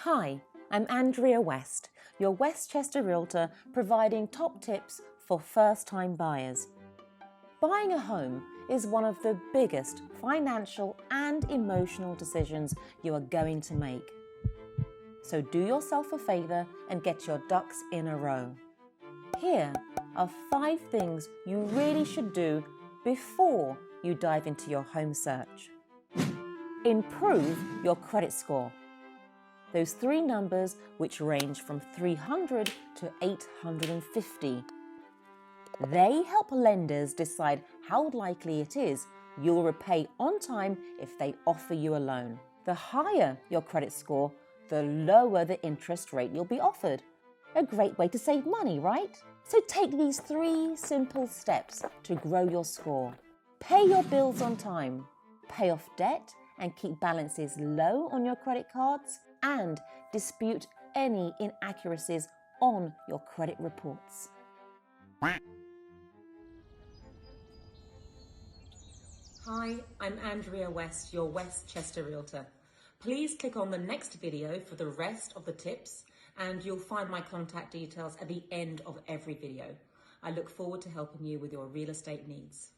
Hi, I'm Andrea West, your Westchester realtor providing top tips for first-time buyers. Buying a home is one of the biggest financial and emotional decisions you are going to make. So do yourself a favor and get your ducks in a row. Here are 5 things you really should do before you dive into your home search. Improve your credit score. Those 3 numbers which range from 300 to 850. They help lenders decide how likely it is you'll repay on time if they offer you a loan. The higher your credit score, the lower the interest rate you'll be offered. A great way to save money, right? So take these 3 simple steps to grow your score. Pay your bills on time, pay off debt and keep balances low on your credit cards, and dispute any inaccuracies on your credit reports. Hi, I'm Andrea West, your Westchester realtor. Please click on the next video for the rest of the tips, and you'll find my contact details at the end of every video. I look forward to helping you with your real estate needs.